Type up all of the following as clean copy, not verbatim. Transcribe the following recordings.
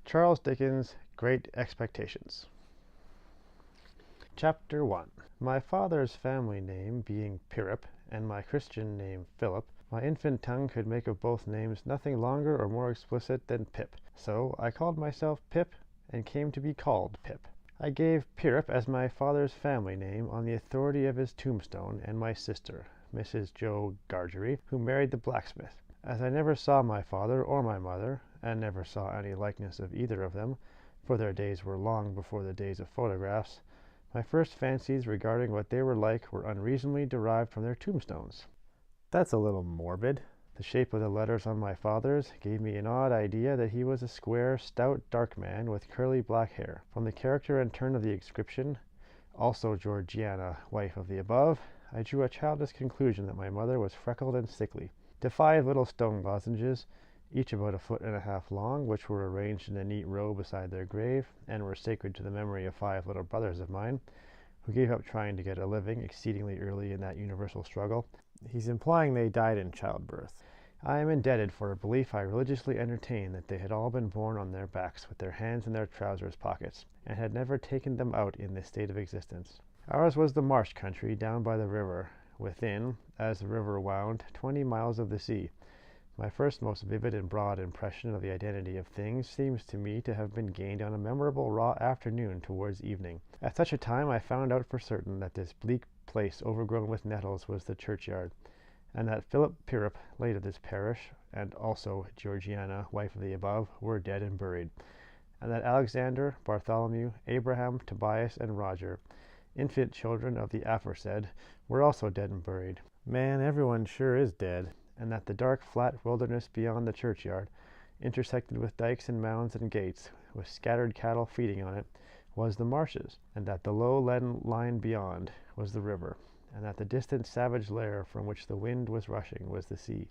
Charles Dickens' Great Expectations. Chapter 1. My father's family name being Pirrip, and my Christian name Philip, my infant tongue could make of both names nothing longer or more explicit than Pip. So I called myself Pip, and came to be called Pip. I gave Pirrip as my father's family name on the authority of his tombstone and my sister, Mrs. Joe Gargery, who married the blacksmith. As I never saw my father or my mother, and never saw any likeness of either of them, for their days were long before the days of photographs, my first fancies regarding what they were like were unreasonably derived from their tombstones. That's a little morbid. The shape of the letters on my father's gave me an odd idea that he was a square, stout, dark man with curly black hair. From the character and turn of the inscription, also Georgiana, wife of the above, I drew a childish conclusion that my mother was freckled and sickly. To 5 little stone lozenges, each about 1.5 feet long, which were arranged in a neat row beside their grave, and were sacred to the memory of 5 little brothers of mine, who gave up trying to get a living exceedingly early in that universal struggle. He's implying they died in childbirth. I am indebted for a belief I religiously entertained that they had all been born on their backs with their hands in their trousers pockets, and had never taken them out in this state of existence. Ours was the marsh country down by the river, within, as the river wound, 20 miles of the sea. My first most vivid and broad impression of the identity of things seems to me to have been gained on a memorable raw afternoon towards evening. At such a time I found out for certain that this bleak place overgrown with nettles was the churchyard, and that Philip Pirrip, late of this parish, and also Georgiana, wife of the above, were dead and buried, and that Alexander, Bartholomew, Abraham, Tobias, and Roger, infant children of the aforesaid, were also dead and buried. Man, everyone sure is dead. And that the dark, flat wilderness beyond the churchyard, intersected with dikes and mounds and gates, with scattered cattle feeding on it, was the marshes, and that the low leaden line beyond was the river, and that the distant savage lair from which the wind was rushing was the sea,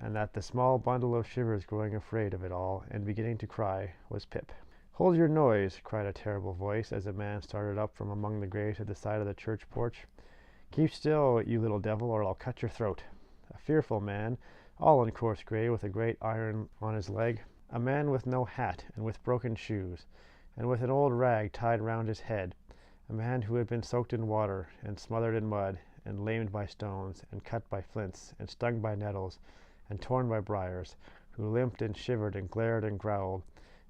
and that the small bundle of shivers growing afraid of it all and beginning to cry was Pip. "Hold your noise!" cried a terrible voice as a man started up from among the graves at the side of the church porch. "Keep still, you little devil, or I'll cut your throat." A fearful man, all in coarse grey, with a great iron on his leg, a man with no hat and with broken shoes, and with an old rag tied round his head, a man who had been soaked in water, and smothered in mud, and lamed by stones, and cut by flints, and stung by nettles, and torn by briars, who limped and shivered and glared and growled,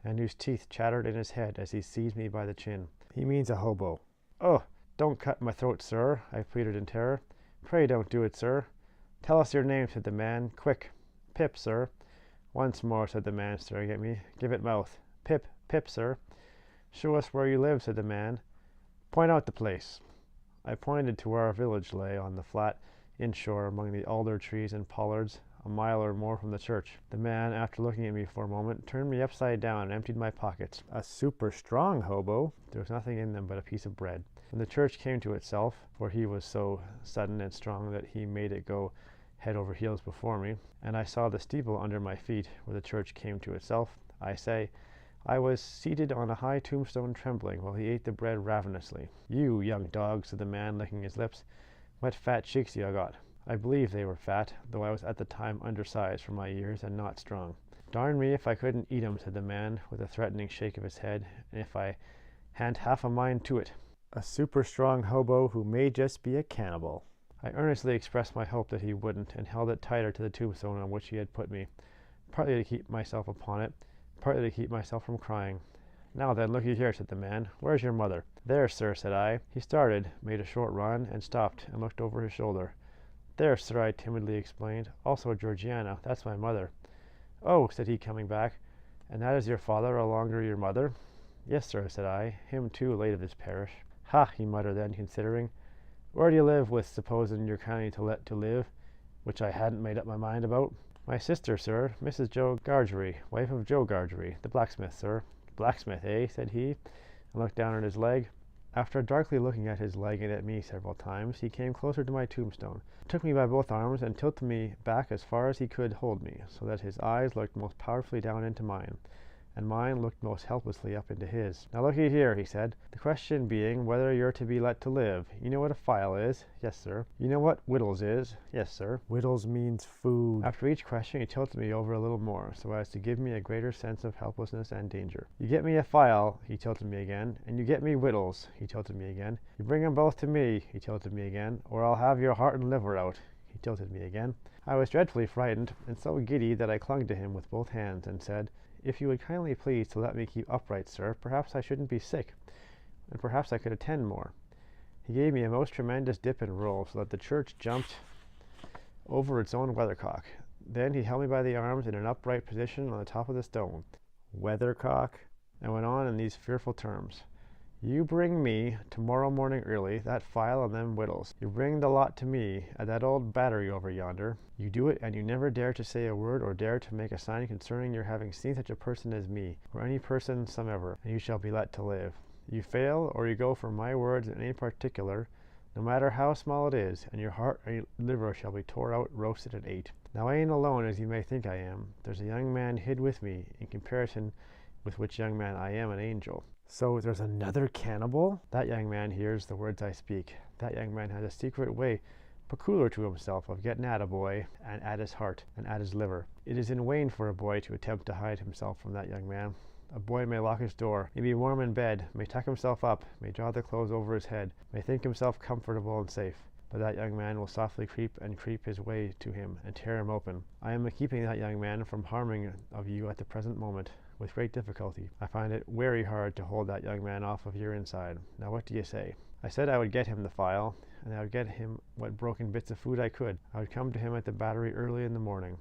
and whose teeth chattered in his head as he seized me by the chin. He means a hobo. "Oh, don't cut my throat, sir," I pleaded in terror. "Pray don't do it, sir." "Tell us your name," said the man. "Quick." "Pip, sir." "Once more," said the man, staring at me. "Give it mouth." "Pip, Pip, sir." "Show us where you live," said the man. "Point out the place." I pointed to where our village lay on the flat inshore among the alder trees and pollards, a mile or more from the church. The man, after looking at me for a moment, turned me upside down and emptied my pockets. A super strong hobo. There was nothing in them but a piece of bread. When the church came to itself, for he was so sudden and strong that he made it go head over heels before me, and I saw the steeple under my feet where the church came to itself, I was seated on a high tombstone trembling, while he ate the bread ravenously. "You young dog," said the man, licking his lips, "what fat cheeks you got." I believe they were fat, though I was at the time undersized for my years and not strong. "Darn me if I couldn't eat 'em," said the man, with a threatening shake of his head, "and if I hadn't half a mind to it." A super strong hobo who may just be a cannibal. I earnestly expressed my hope that he wouldn't, and held it tighter to the tombstone on which he had put me, partly to keep myself upon it, partly to keep myself from crying. "Now then, looky here," said the man. "Where's your mother?" "There, sir," said I. He started, made a short run, and stopped, and looked over his shoulder. "There, sir," I timidly explained. "Also Georgiana. That's my mother." "Oh," said he, coming back. "And that is your father no longer your mother?" "Yes, sir," said I. "Him, too, late of this parish." "Ha!" he muttered then, considering. "Where do you live with, supposin' you're kindly to let to live, which I hadn't made up my mind about?" "My sister, sir, Mrs. Joe Gargery, wife of Joe Gargery, the blacksmith, sir." "Blacksmith, eh?" said he, and looked down at his leg. After darkly looking at his leg and at me several times, he came closer to my tombstone, took me by both arms, and tilted me back as far as he could hold me, so that his eyes looked most powerfully down into mine, and mine looked most helplessly up into his. "Now looky here," he said, "the question being whether you're to be let to live. You know what a file is?" "Yes, sir." "You know what wittles is?" "Yes, sir." Wittles means food. After each question he tilted me over a little more, so as to give me a greater sense of helplessness and danger. "You get me a file," he tilted me again, "and you get me wittles," he tilted me again. "You bring 'em both to me," he tilted me again, "or I'll have your heart and liver out," he tilted me again. I was dreadfully frightened, and so giddy that I clung to him with both hands, and said, "If you would kindly please to let me keep upright, sir, perhaps I shouldn't be sick, and perhaps I could attend more." He gave me a most tremendous dip and roll, so that the church jumped over its own weathercock. Then he held me by the arms in an upright position on the top of the stone. Weathercock? And went on in these fearful terms. "You bring me, tomorrow morning early, that file and them wittles. You bring the lot to me, at that old battery over yonder. You do it, and you never dare to say a word or dare to make a sign concerning your having seen such a person as me, or any person somever, and you shall be let to live. You fail, or you go for my words in any particular, no matter how small it is, and your heart or your liver shall be tore out, roasted, and ate. Now I ain't alone as you may think I am. There's a young man hid with me, in comparison with which young man I am an angel." So there's another cannibal? "That young man hears the words I speak. That young man has a secret way, peculiar to himself, of getting at a boy, and at his heart, and at his liver. It is in vain for a boy to attempt to hide himself from that young man. A boy may lock his door, may be warm in bed, may tuck himself up, may draw the clothes over his head, may think himself comfortable and safe. But that young man will softly creep his way to him, and tear him open. I am keeping that young man from harming of you at the present moment, with great difficulty. I find it very hard to hold that young man off of your inside. Now what do you say?" I said I would get him the file, and I would get him what broken bits of food I could. I would come to him at the battery early in the morning.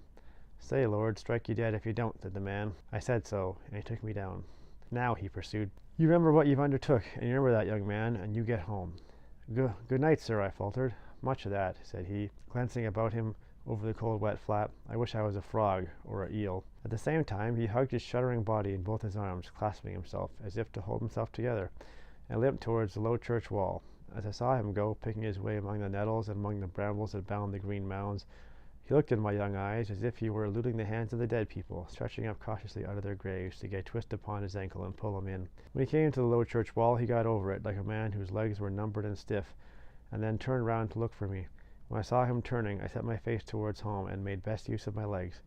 "Say, Lord, strike you dead if you don't," said the man. I said so, and he took me down. "Now," he pursued, "you remember what you've undertook, and you remember that young man, and you get home." Good night, sir," I faltered. "Much of that," said he, glancing about him over the cold wet flat. "I wish I was a frog, or a eel." At the same time he hugged his shuddering body in both his arms, clasping himself, as if to hold himself together, and limped towards the low church wall. As I saw him go, picking his way among the nettles and among the brambles that bound the green mounds, he looked in my young eyes as if he were eluding the hands of the dead people, stretching up cautiously out of their graves to get a twist upon his ankle and pull him in. When he came to the low church wall, he got over it, like a man whose legs were numbered and stiff, and then turned round to look for me. When I saw him turning, I set my face towards home, and made best use of my legs.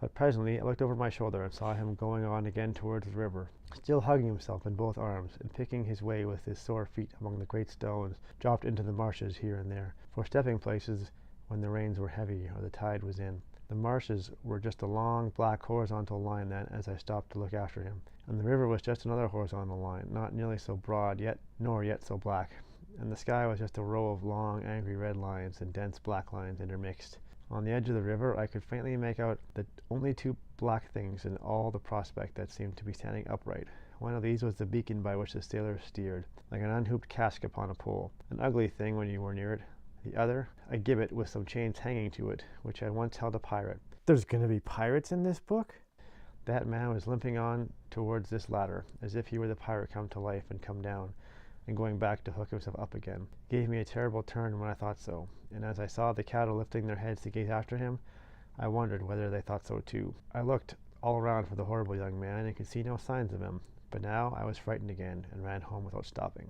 But presently I looked over my shoulder, and saw him going on again towards the river, still hugging himself in both arms, and picking his way with his sore feet among the great stones dropped into the marshes here and there, for stepping places when the rains were heavy or the tide was in. The marshes were just a long, black horizontal line then, as I stopped to look after him, and the river was just another horizontal line, not nearly so broad yet, nor yet so black, and the sky was just a row of long, angry red lines and dense black lines intermixed. On the edge of the river I could faintly make out the only two black things in all the prospect that seemed to be standing upright. One of these was the beacon by which the sailors steered, like an unhooped cask upon a pole, an ugly thing when you were near it. The other, a gibbet with some chains hanging to it, which had once held a pirate. There's going to be pirates in this book? That man was limping on towards this ladder, as if he were the pirate come to life and come down, and going back to hook himself up again. Gave me a terrible turn when I thought so, and as I saw the cattle lifting their heads to gaze after him, I wondered whether they thought so too. I looked all around for the horrible young man, and could see no signs of him, but now I was frightened again, and ran home without stopping.